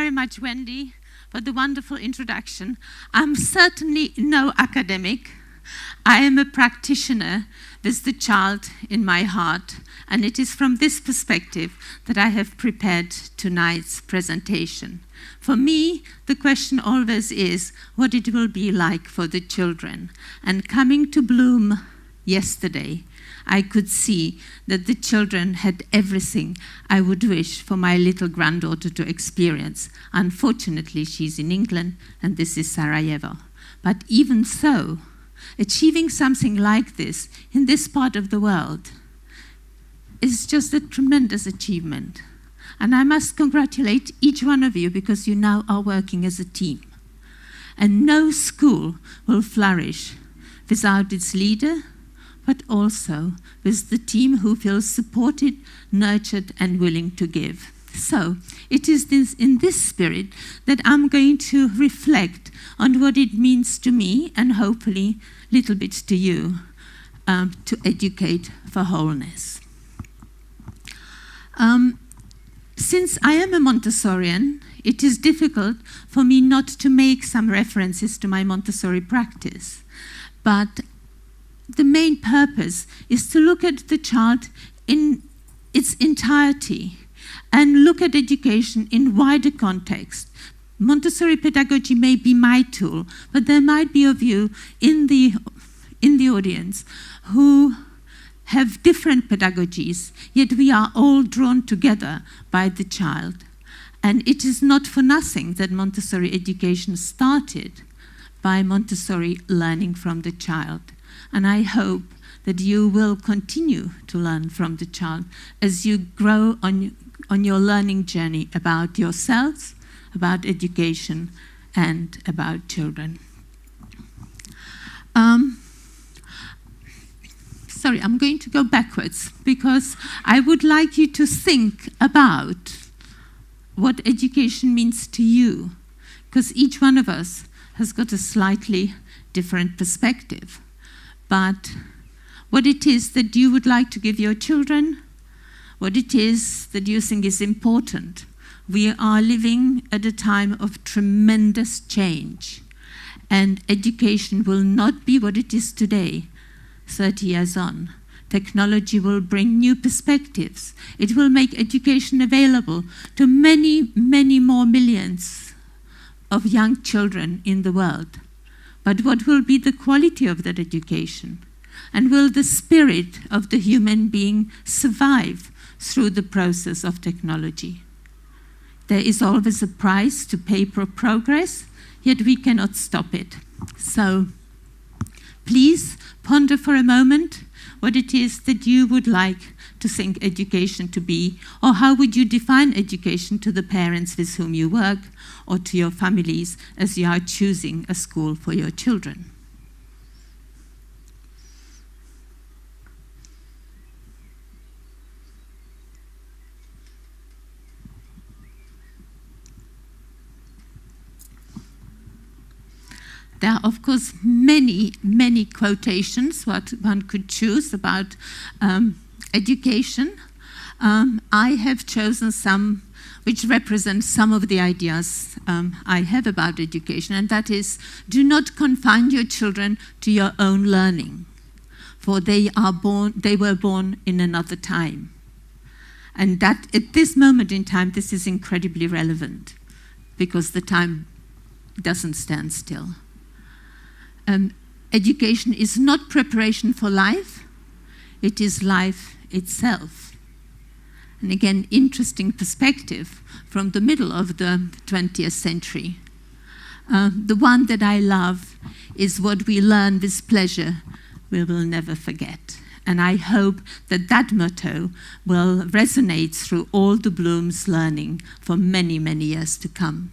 very much, Wendy, for the wonderful introduction. I'm certainly no academic. I am a practitioner with the child in my heart, and it is from this perspective that I have prepared tonight's presentation. For me, the question always is what it will be like for the children. And coming to Bloom yesterday, I could see that the children had everything I would wish for my little granddaughter to experience. Unfortunately, she's in England, and this is Sarajevo. But even so, achieving something like this in this part of the world is just a tremendous achievement. And I must congratulate each one of you because you now are working as a team. And no school will flourish without its leader, but also with the team who feels supported, nurtured, and willing to give. So it is in this spirit that I'm going to reflect on what it means to me, and hopefully a little bit to you, to educate for wholeness. Since I am a Montessorian, it is difficult for me not to make some references to my Montessori practice. But the main purpose is to look at the child in its entirety and look at education in wider context. Montessori pedagogy may be my tool, but there might be of you in the audience who have different pedagogies, yet we are all drawn together by the child. And it is not for nothing that Montessori education started by Montessori learning from the child. And I hope that you will continue to learn from the child as you grow on your learning journey about yourselves, about education, and about children. Sorry, I'm going to go backwards because I would like you to think about what education means to you, because each one of us has got a slightly different perspective. But what it is that you would like to give your children, what it is that you think is important. We are living at a time of tremendous change, and education will not be what it is today, 30 years on. Technology will bring new perspectives. It will make education available to many, many more millions of young children in the world. But what will be the quality of that education? And will the spirit of the human being survive through the process of technology? There is always a price to pay for progress, yet we cannot stop it. So please ponder for a moment what it is that you would like to think education to be, or how would you define education to the parents with whom you work, or to your families as you are choosing a school for your children. There are, of course, many, many quotations what one could choose about education. I have chosen some which represent some of the ideas I have about education, and that is, do not confine your children to your own learning, for they were born in another time. And that at this moment in time, this is incredibly relevant, because the time doesn't stand still. Education is not preparation for life, it is life itself. And again, interesting perspective from the middle of the 20th century. The one that I love is what we learn with pleasure, we will never forget. And I hope that that motto will resonate through all the Bloom's learning for many, many years to come.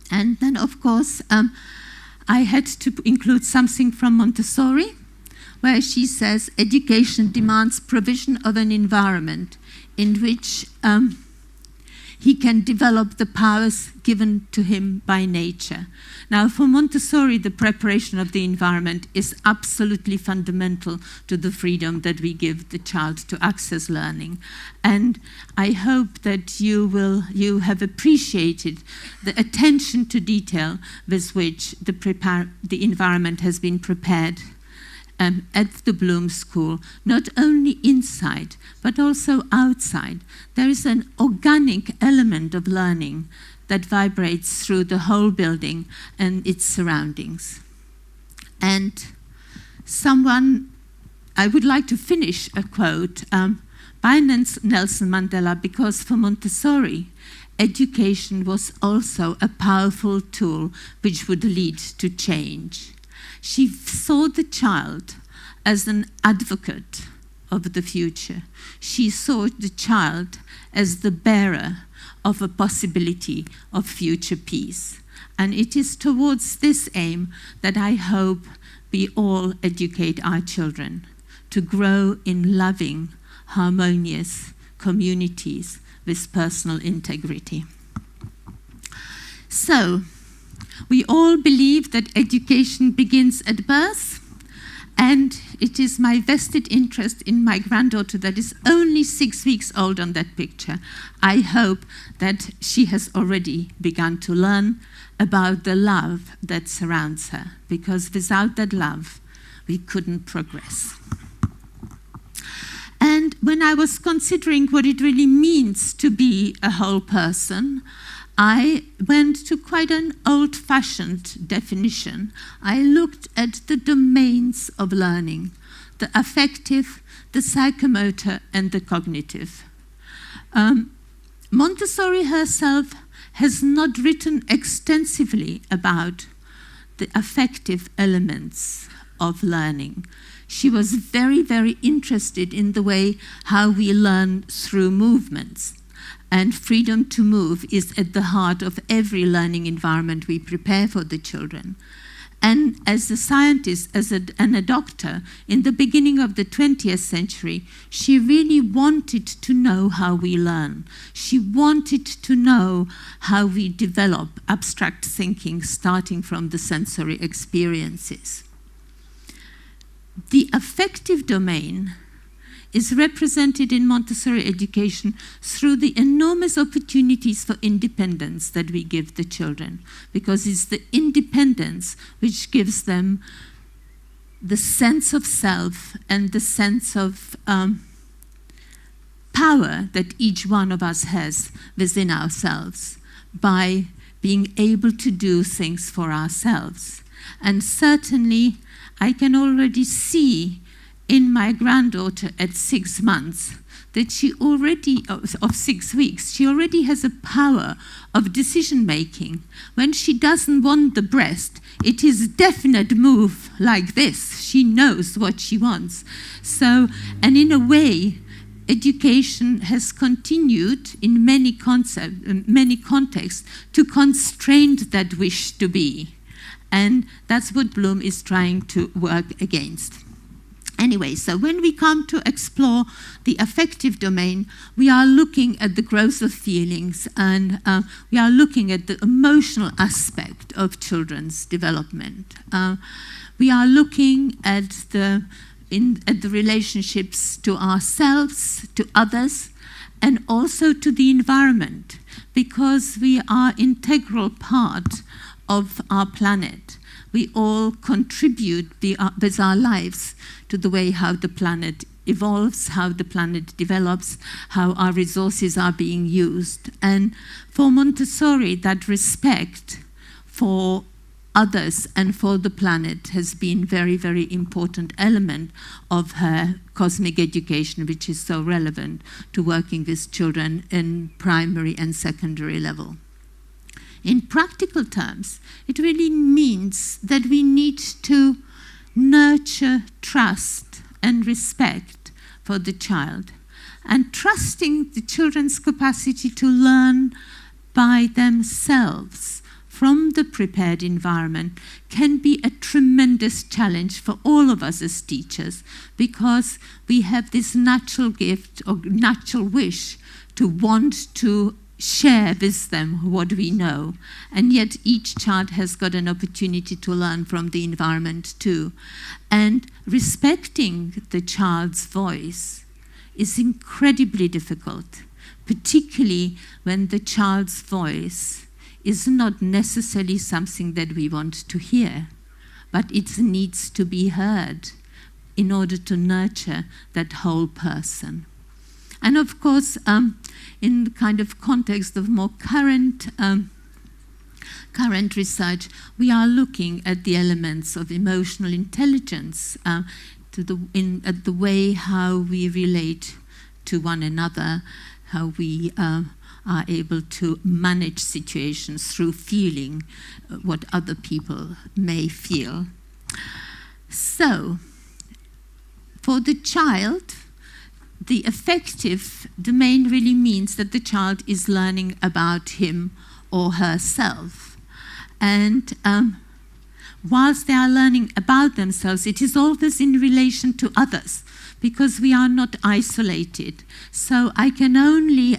And then, of course, I had to include something from Montessori, where she says, education demands provision of an environment in which he can develop the powers given to him by nature. Now, for Montessori, the preparation of the environment is absolutely fundamental to the freedom that we give the child to access learning. And I hope that you have appreciated the attention to detail with which the environment has been prepared at the Bloom School, not only inside, but also outside. There is an organic element of learning that vibrates through the whole building and its surroundings. And I would like to finish a quote by Nelson Mandela, because for Montessori, education was also a powerful tool which would lead to change. She saw the child as an advocate of the future. She saw the child as the bearer of a possibility of future peace. And it is towards this aim that I hope we all educate our children to grow in loving, harmonious communities with personal integrity. So, we all believe that education begins at birth, and it is my vested interest in my granddaughter that is only 6 weeks old on that picture. I hope that she has already begun to learn about the love that surrounds her, because without that love, we couldn't progress. And when I was considering what it really means to be a whole person, I went to quite an old-fashioned definition. I looked at the domains of learning: the affective, the psychomotor, and the cognitive. Montessori herself has not written extensively about the affective elements of learning. She was very, very interested in the way how we learn through movements. And freedom to move is at the heart of every learning environment we prepare for the children. And as a scientist, and a doctor, in the beginning of the 20th century, she really wanted to know how we learn. She wanted to know how we develop abstract thinking, starting from the sensory experiences. The affective domain is represented in Montessori education through the enormous opportunities for independence that we give the children, because it's the independence which gives them the sense of self and the sense of power that each one of us has within ourselves by being able to do things for ourselves. And certainly, I can already see in my granddaughter at 6 months that she already, of 6 weeks, she already has a power of decision-making. When she doesn't want the breast, it is a definite move like this. She knows what she wants. So, and in a way, education has continued in many contexts to constrain that wish to be. And that's what Bloom is trying to work against. Anyway, so when we come to explore the affective domain, we are looking at the growth of feelings, and we are looking at the emotional aspect of children's development. We are looking at the relationships to ourselves, to others, and also to the environment, because we are an integral part of our planet. We all contribute with our lives to the way how the planet evolves, how the planet develops, how our resources are being used. And for Montessori, that respect for others and for the planet has been very, very important element of her cosmic education, which is so relevant to working with children in primary and secondary level. In practical terms, it really means that we need to nurture trust and respect for the child, and trusting the children's capacity to learn by themselves from the prepared environment can be a tremendous challenge for all of us as teachers, because we have this natural gift or natural wish to want to share with them what we know. And yet each child has got an opportunity to learn from the environment too. And respecting the child's voice is incredibly difficult, particularly when the child's voice is not necessarily something that we want to hear, but it needs to be heard in order to nurture that whole person. And of course, in the kind of context of more current research, we are looking at the elements of emotional intelligence, at the way how we relate to one another, how we are able to manage situations through feeling what other people may feel. So, for the child, the affective domain really means that the child is learning about him or herself. And whilst they are learning about themselves, it is always in relation to others, because we are not isolated. So I can only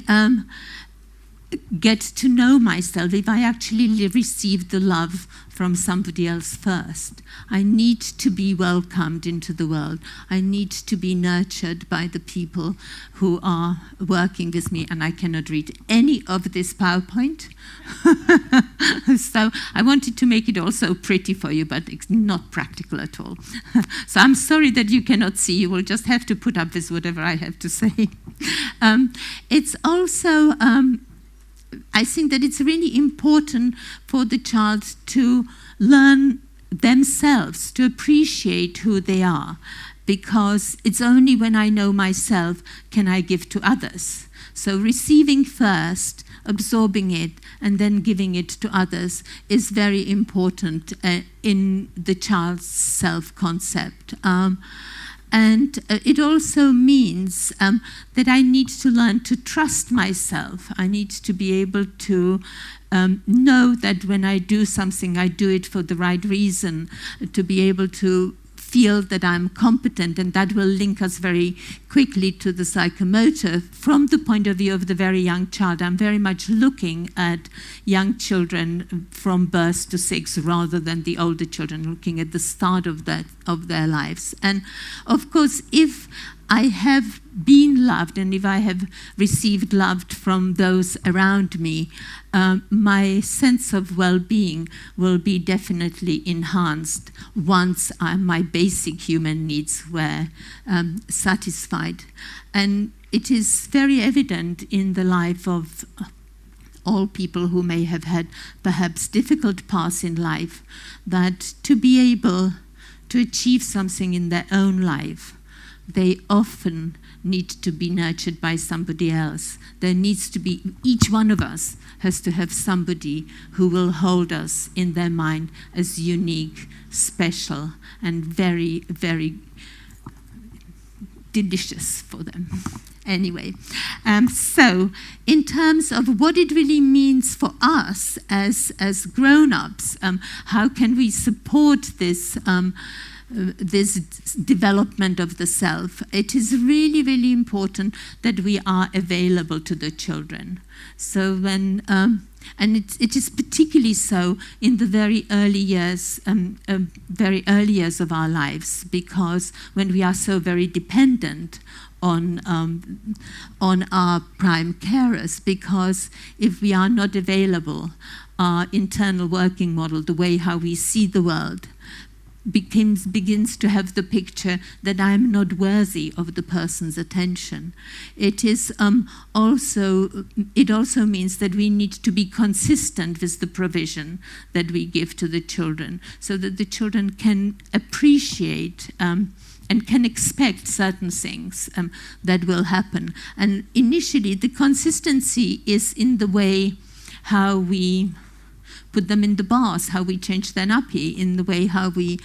get to know myself if I actually receive the love from somebody else first. I need to be welcomed into the world. I need to be nurtured by the people who are working with me, and I cannot read any of this PowerPoint. So I wanted to make it also pretty for you, but it's not practical at all. So I'm sorry that you cannot see. You will just have to put up with whatever I have to say. It's also I think that it's really important for the child to learn themselves, to appreciate who they are, because it's only when I know myself can I give to others. So receiving first, absorbing it, and then giving it to others is very important in the child's self-concept. And it also means that I need to learn to trust myself. I need to be able to know that when I do something, I do it for the right reason, to be able to feel that I'm competent, and that will link us very quickly to the psychomotor. From the point of view of the very young child, I'm very much looking at young children from birth to 6 rather than the older children, looking at the start of their lives. And of course, if I have been loved and if I have received love from those around me, my sense of well-being will be definitely enhanced once my basic human needs were satisfied. And it is very evident in the life of all people who may have had perhaps difficult paths in life, that to be able to achieve something in their own life, they often need to be nurtured by somebody else. There needs to be, each one of us has to have somebody who will hold us in their mind as unique, special, and very, very delicious for them. Anyway, so in terms of what it really means for us as grown-ups, how can we support this this development of the self? It is really, really important that we are available to the children. So when, and it is particularly so in the very early years of our lives, because when we are so very dependent on our prime carers, because if we are not available, our internal working model, the way how we see the world, begins to have the picture that I am not worthy of the person's attention. It also means that we need to be consistent with the provision that we give to the children, so that the children can appreciate and can expect certain things that will happen. And initially, the consistency is in the way how we put them in the bath, how we change their nappy, in the way how we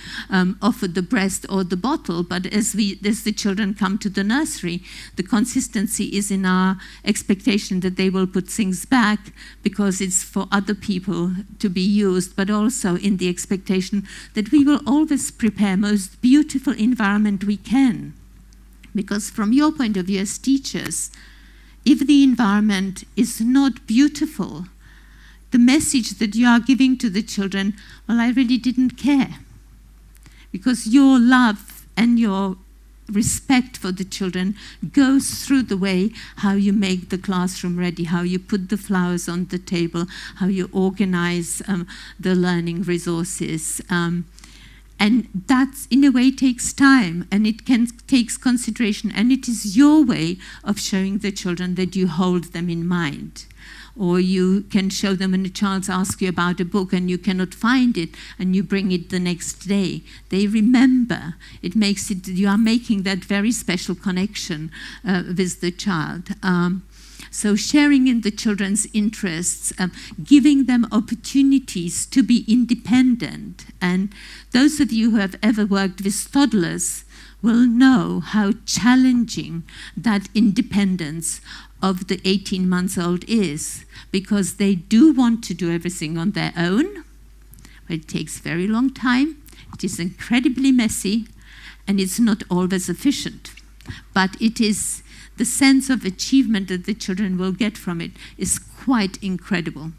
offer the breast or the bottle. But as the children come to the nursery, the consistency is in our expectation that they will put things back because it's for other people to be used, but also in the expectation that we will always prepare most beautiful environment we can. Because from your point of view as teachers, if the environment is not beautiful, the message that you are giving to the children, well, I really didn't care. Because your love and your respect for the children goes through the way how you make the classroom ready, how you put the flowers on the table, how you organize the learning resources. And that, in a way, takes time, and it takes consideration, and it is your way of showing the children that you hold them in mind. Or you can show them when a child asks you about a book and you cannot find it, and you bring it the next day. They remember. It makes it, you are making that very special connection with the child. So sharing in the children's interests, giving them opportunities to be independent. And those of you who have ever worked with toddlers will know how challenging that independence of the 18-month-old is, because they do want to do everything on their own, but it takes a very long time, it is incredibly messy, and it's not always efficient. But it is the sense of achievement that the children will get from it is quite incredible.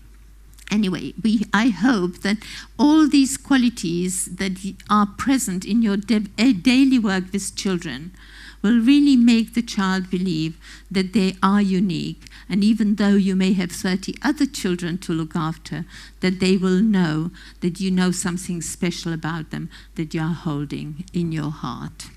Anyway, I hope that all these qualities that are present in your daily work with children will really make the child believe that they are unique, and even though you may have 30 other children to look after, that they will know that you know something special about them that you are holding in your heart.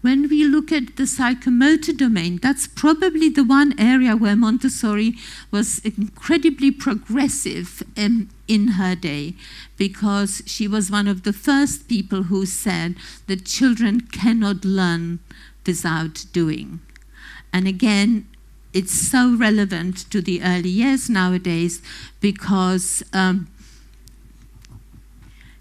When we look at the psychomotor domain, that's probably the one area where Montessori was incredibly progressive in her day, because she was one of the first people who said that children cannot learn without doing. And again, it's so relevant to the early years nowadays, because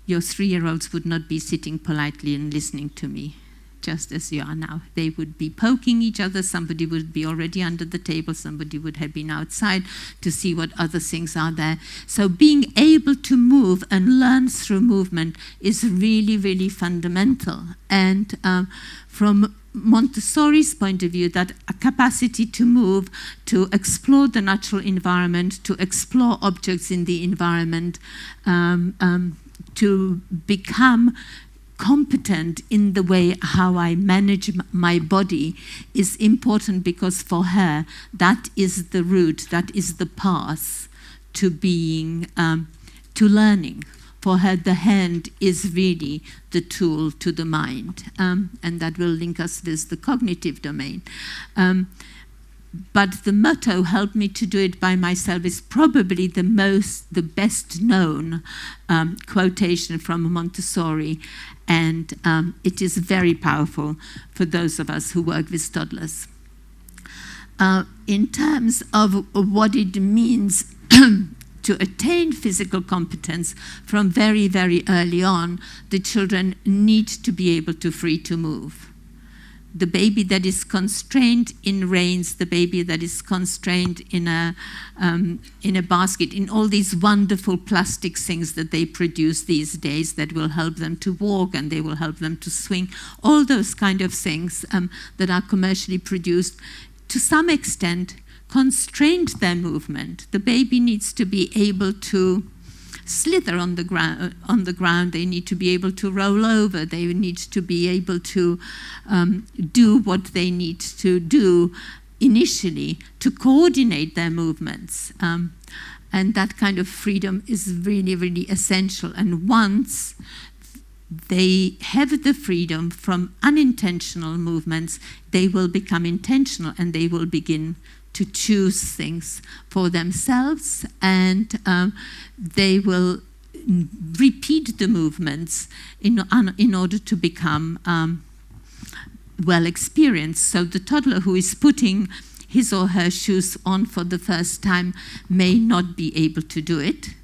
your 3-year-olds would not be sitting politely and listening to me, just as you are now. They would be poking each other, somebody would be already under the table, somebody would have been outside to see what other things are there. So being able to move and learn through movement is really, really fundamental. And from Montessori's point of view, that a capacity to move, to explore the natural environment, to explore objects in the environment, to become competent in the way how I manage my body is important, because for her that is the route, that is the path to being, to learning. For her, the hand is really the tool to the mind, and that will link us with the cognitive domain. But the motto, "Help me to do it by myself," is probably the best known quotation from Montessori, and it is very powerful for those of us who work with toddlers. In terms of what it means to attain physical competence from very, very early on, the children need to be able to free to move. The baby that is constrained in reins, the baby that is constrained in a basket, in all these wonderful plastic things that they produce these days that will help them to walk and they will help them to swing, all those kind of things that are commercially produced, to some extent constrained their movement. The baby needs to be able to slither on the ground. They need to be able to roll over. They need to be able to do what they need to do initially to coordinate their movements. And that kind of freedom is really, really essential. And once they have the freedom from unintentional movements, they will become intentional, and they will begin to choose things for themselves, and they will repeat the movements in order to become well experienced. So the toddler who is putting his or her shoes on for the first time may not be able to do it,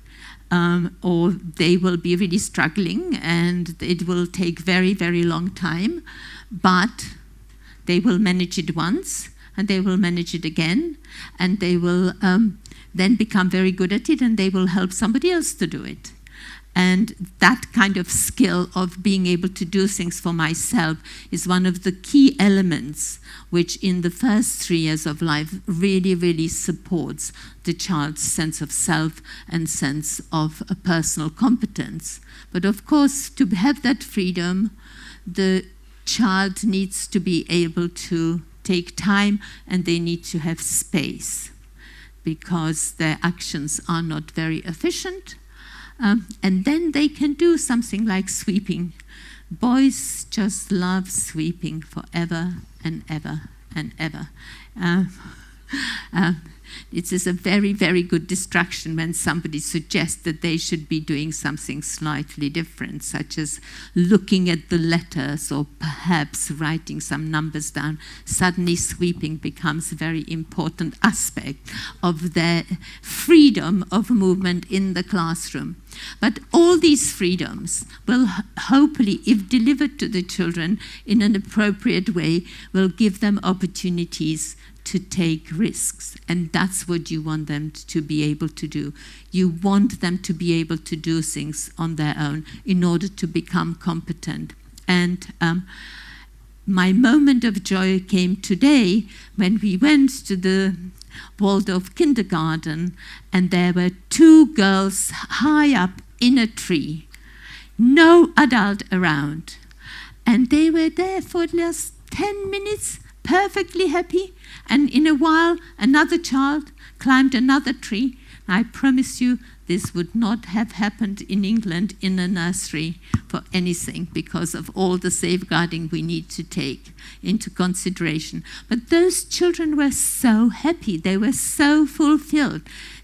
or they will be really struggling, and it will take very, very long time, but they will manage it once, and they will manage it again, and they will then become very good at it, and they will help somebody else to do it. And that kind of skill of being able to do things for myself is one of the key elements which in the first 3 years of life really, really supports the child's sense of self and sense of a personal competence. But of course, to have that freedom, the child needs to be able to take time and they need to have space because their actions are not very efficient. And then they can do something like sweeping. Boys just love sweeping forever and ever and ever. It is a very, very good distraction when somebody suggests that they should be doing something slightly different, such as looking at the letters or perhaps writing some numbers down. Suddenly sweeping becomes a very important aspect of their freedom of movement in the classroom. But all these freedoms will hopefully, if delivered to the children in an appropriate way, will give them opportunities to take risks. And that's what you want them to be able to do. You want them to be able to do things on their own in order to become competent. And my moment of joy came today when we went to the Waldorf kindergarten and there were 2 girls high up in a tree, no adult around. And they were there for just 10 minutes, perfectly happy. And in a while, another child climbed another tree. I promise you, this would not have happened in England in a nursery for anything because of all the safeguarding we need to take into consideration. But those children were so happy. They were so fulfilled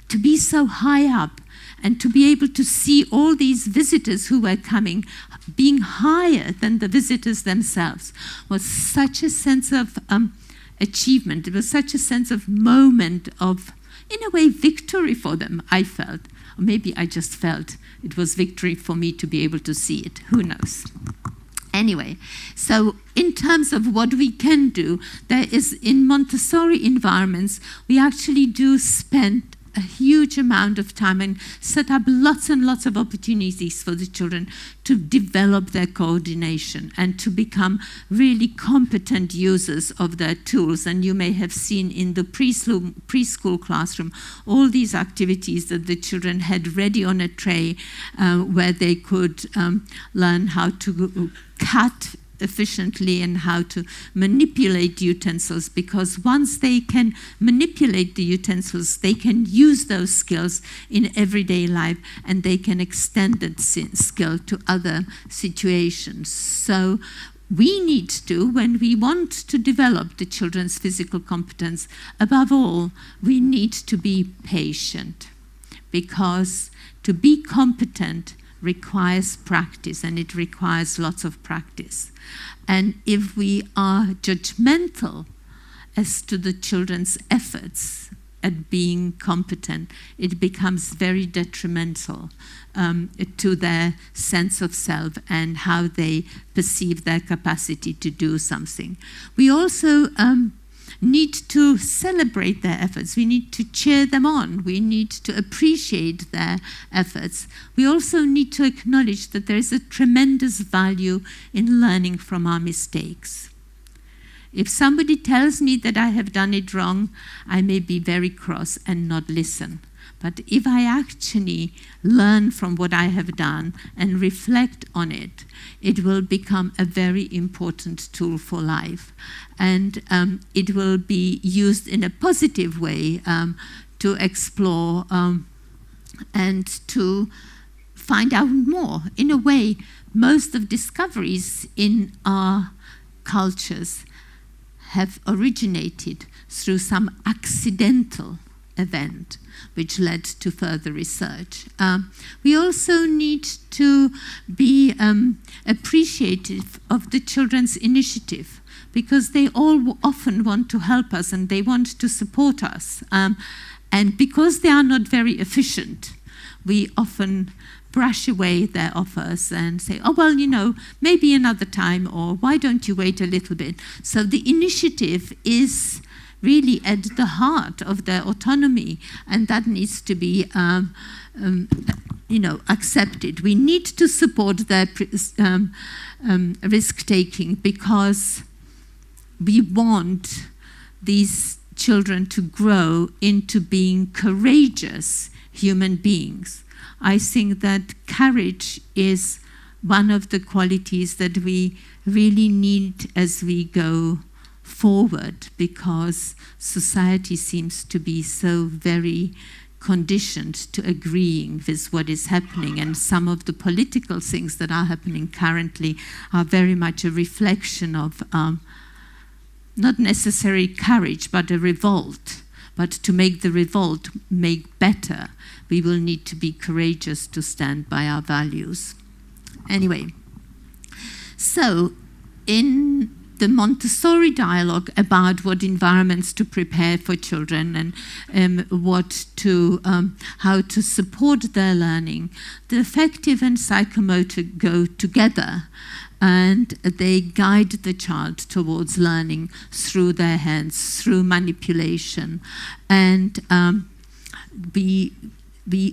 to be so high up and to be able to see all these visitors who were coming being higher than the visitors themselves was such a sense of achievement. It was such a sense of moment of, in a way, victory for them, I felt. Or maybe I just felt it was victory for me to be able to see it. Who knows? Anyway, so in terms of what we can do, there is in Montessori environments, we actually do spend a huge amount of time and set up lots and lots of opportunities for the children to develop their coordination and to become really competent users of their tools. And you may have seen in the preschool classroom all these activities that the children had ready on a tray where they could learn how to cut efficiently and how to manipulate utensils, because once they can manipulate the utensils, they can use those skills in everyday life and they can extend that skill to other situations. So we need to, when we want to develop the children's physical competence, above all, we need to be patient, because to be competent requires practice, and it requires lots of practice. And if we are judgmental as to the children's efforts at being competent, it becomes very detrimental to their sense of self and how they perceive their capacity to do something. We also need to celebrate their efforts. We need to cheer them on. We need to appreciate their efforts. We also need to acknowledge that there is a tremendous value in learning from our mistakes. If somebody tells me that I have done it wrong, I may be very cross and not listen. But if I actually learn from what I have done and reflect on it, it will become a very important tool for life. And it will be used in a positive way to explore and to find out more. In a way, most of discoveries in our cultures have originated through some accidental event which led to further research. We also need to be appreciative of the children's initiative, because they all often want to help us and they want to support us. And because they are not very efficient, we often brush away their offers and say, oh, well, you know, maybe another time, or why don't you wait a little bit? So the initiative is really at the heart of their autonomy, and that needs to be accepted. We need to support their risk-taking because we want these children to grow into being courageous human beings. I think that courage is one of the qualities that we really need as we go forward, because society seems to be so very conditioned to agreeing with what is happening, and some of the political things that are happening currently are very much a reflection of not necessarily courage, but a revolt. But to make the revolt make better, we will need to be courageous to stand by our values. Anyway, so in the Montessori dialogue about what environments to prepare for children and how to support their learning, the affective and psychomotor go together, and they guide the child towards learning through their hands, through manipulation, and we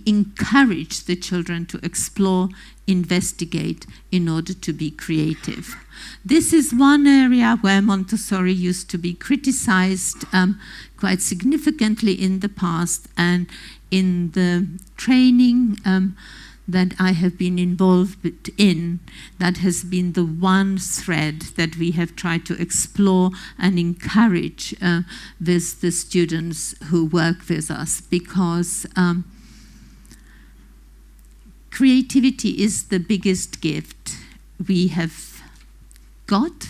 encourage the children to explore, investigate in order to be creative. This is one area where Montessori used to be criticized quite significantly in the past, and in the training that I have been involved in, that has been the one thread that we have tried to explore and encourage with the students who work with us, because creativity is the biggest gift we have got,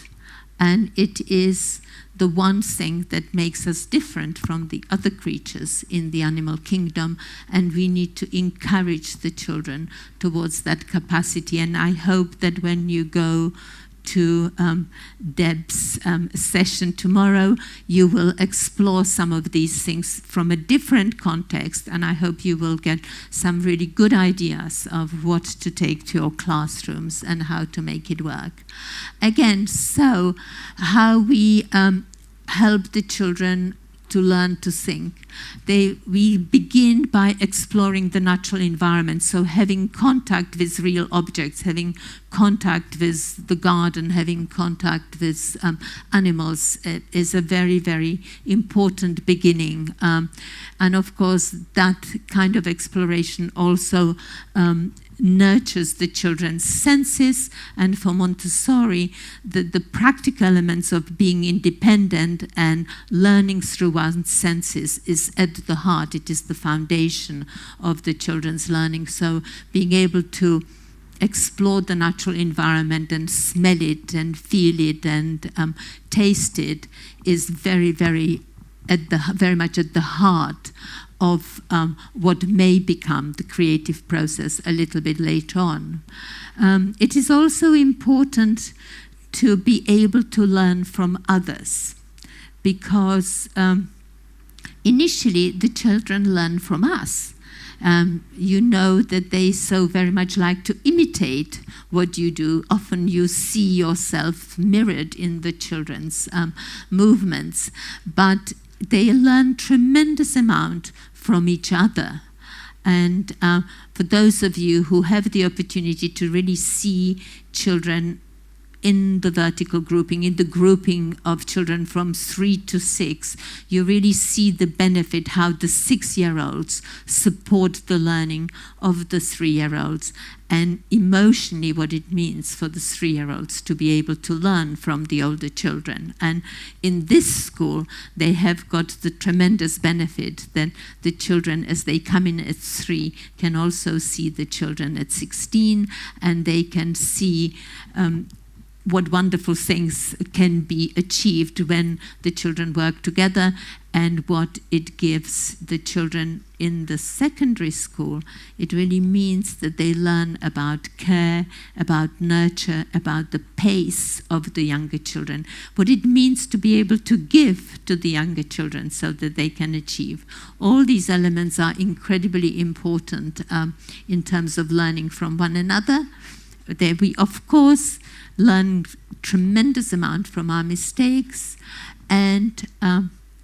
and it is the one thing that makes us different from the other creatures in the animal kingdom, and we need to encourage the children towards that capacity. And I hope that when you go to Deb's session tomorrow, you will explore some of these things from a different context, and I hope you will get some really good ideas of what to take to your classrooms and how to make it work. Again, so how we help the children to learn to think. We begin by exploring the natural environment, so having contact with real objects, having contact with the garden, having contact with animals is a very, very important beginning. And of course, that kind of exploration also nurtures the children's senses, and for Montessori, the practical elements of being independent and learning through one's senses is at the heart. It is the foundation of the children's learning. So being able to explore the natural environment and smell it and feel it and taste it is very, very much at the heart of what may become the creative process a little bit later on. It is also important to be able to learn from others, because initially the children learn from us. You know that they so very much like to imitate what you do. Often you see yourself mirrored in the children's movements, but they learn tremendous amount from each other. And for those of you who have the opportunity to really see children in the vertical grouping, in the grouping of children from 3 to 6, you really see the benefit how the 6-year-olds support the learning of the 3-year-olds, and emotionally what it means for the 3-year-olds to be able to learn from the older children. And in this school, they have got the tremendous benefit that the children, as they come in at 3, can also see the children at 16, and they can see what wonderful things can be achieved when the children work together, and what it gives the children in the secondary school. It really means that they learn about care, about nurture, about the pace of the younger children, what it means to be able to give to the younger children so that they can achieve. All these elements are incredibly important in terms of learning from one another. We, of course, learn tremendous amount from our mistakes, and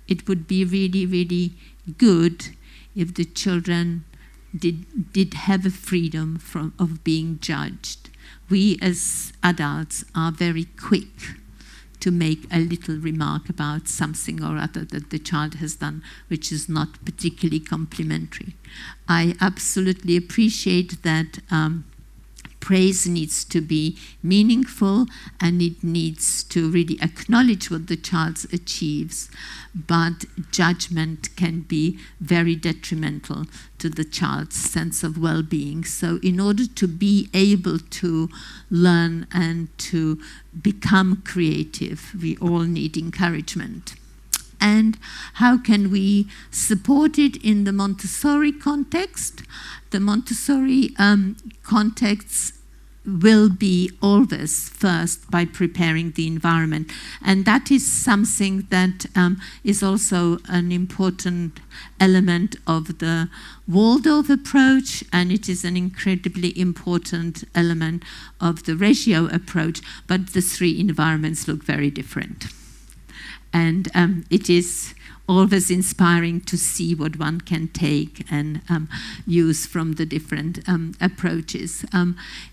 it would be really, really good if the children did have a freedom of being judged. We as adults are very quick to make a little remark about something or other that the child has done, which is not particularly complimentary. I absolutely appreciate that praise needs to be meaningful and it needs to really acknowledge what the child achieves, but judgment can be very detrimental to the child's sense of well-being. So in order to be able to learn and to become creative, we all need encouragement. And how can we support it in the Montessori context? The Montessori context will be always first by preparing the environment. And that is something that is also an important element of the Waldorf approach, and it is an incredibly important element of the Reggio approach, but the three environments look very different. And it is always inspiring to see what one can take and use from the different approaches.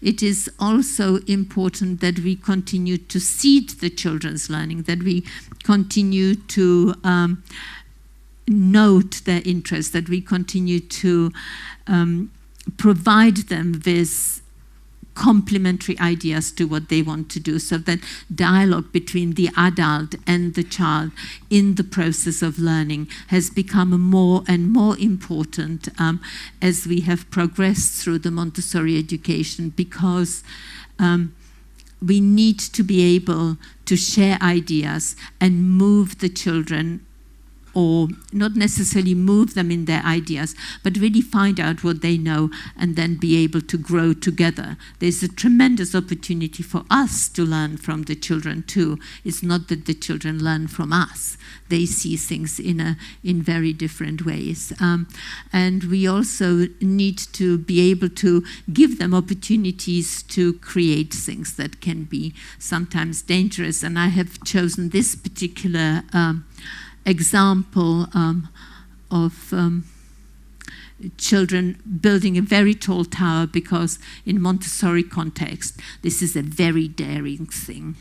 It is also important that we continue to seed the children's learning, that we continue to note their interests, that we continue to provide them with complementary ideas to what they want to do, so that dialogue between the adult and the child in the process of learning has become more and more important as we have progressed through the Montessori education, because we need to be able to share ideas and move the children, or not necessarily move them in their ideas, but really find out what they know and then be able to grow together. There's a tremendous opportunity for us to learn from the children too. It's not that the children learn from us. They see things in very different ways. And we also need to be able to give them opportunities to create things that can be sometimes dangerous. And I have chosen this particular example of children building a very tall tower, because in Montessori context, this is a very daring thing.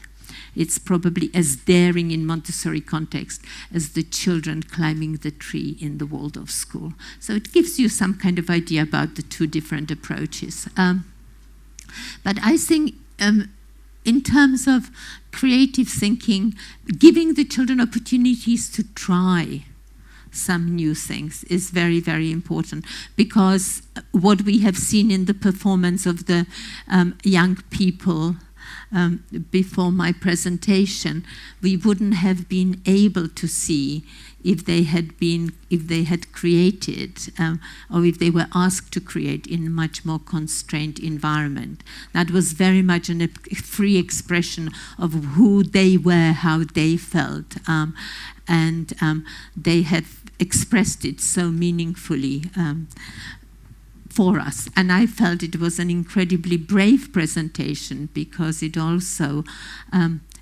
It's probably as daring in Montessori context as the children climbing the tree in the Waldorf school. So it gives you some kind of idea about the two different approaches. But I think in terms of creative thinking, giving the children opportunities to try some new things is very, very important, because what we have seen in the performance of the young people before my presentation, we wouldn't have been able to see if they had created or if they were asked to create in a much more constrained environment. That was very much a free expression of who they were, how they felt, and they have expressed it so meaningfully for us. And I felt it was an incredibly brave presentation, because it also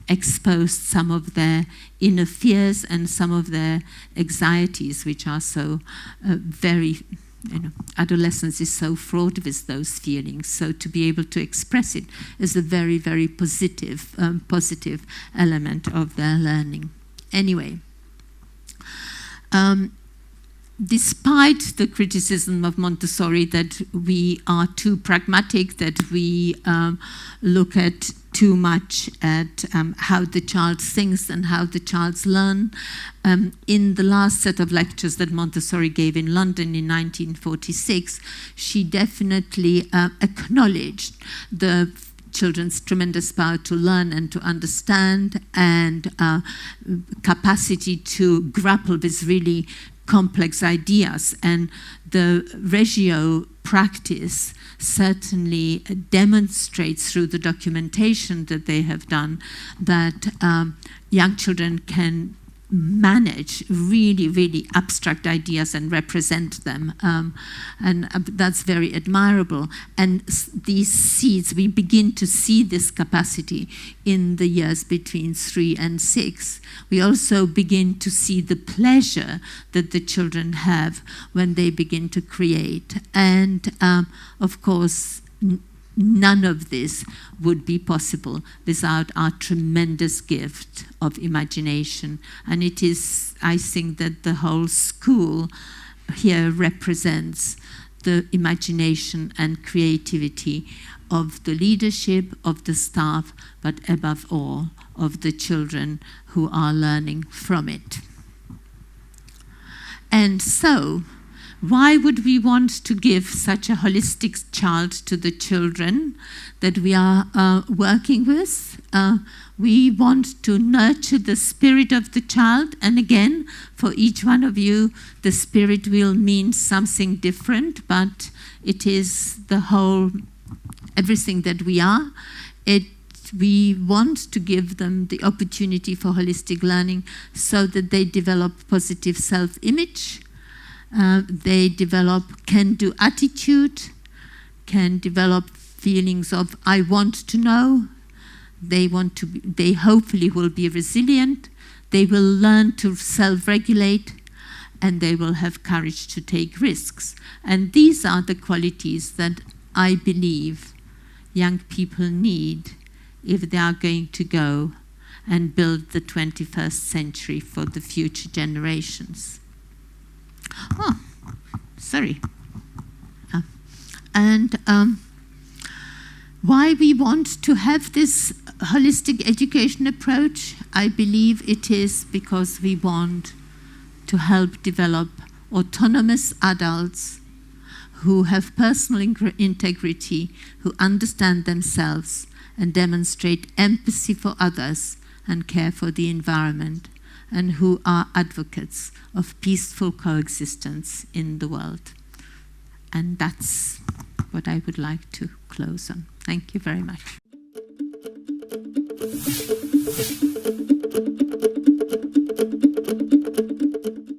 exposed some of their inner fears and some of their anxieties, which are so very, adolescence is so fraught with those feelings. So to be able to express it is a very, very positive element of their learning. Anyway, despite the criticism of Montessori that we are too pragmatic, that we look at too much at how the child thinks and how the child learns, in the last set of lectures that Montessori gave in London in 1946, she definitely acknowledged the children's tremendous power to learn and to understand, and capacity to grapple with really complex ideas. And the Reggio practice certainly demonstrates through the documentation that they have done that young children can manage really, really abstract ideas and represent them. That's very admirable. And these seeds, we begin to see this capacity in the years between 3 and 6. We also begin to see the pleasure that the children have when they begin to create. And of course, none of this would be possible without our tremendous gift of imagination. And it is, I think, that the whole school here represents the imagination and creativity of the leadership, of the staff, but above all, of the children who are learning from it. And so, why would we want to give such a holistic child to the children that we are working with? We want to nurture the spirit of the child. And again, for each one of you, the spirit will mean something different, but it is the whole, everything that we are. We want to give them the opportunity for holistic learning so that they develop positive self-image. They develop can-do attitude, can develop feelings of I want to know. They hopefully will be resilient. They will learn to self-regulate, and they will have courage to take risks. And these are the qualities that I believe young people need if they are going to go and build the 21st century for the future generations. Oh, sorry. Why we want to have this holistic education approach, I believe it is because we want to help develop autonomous adults who have personal integrity, who understand themselves and demonstrate empathy for others and care for the environment, and who are advocates of peaceful coexistence in the world. And that's what I would like to close on. Thank you very much.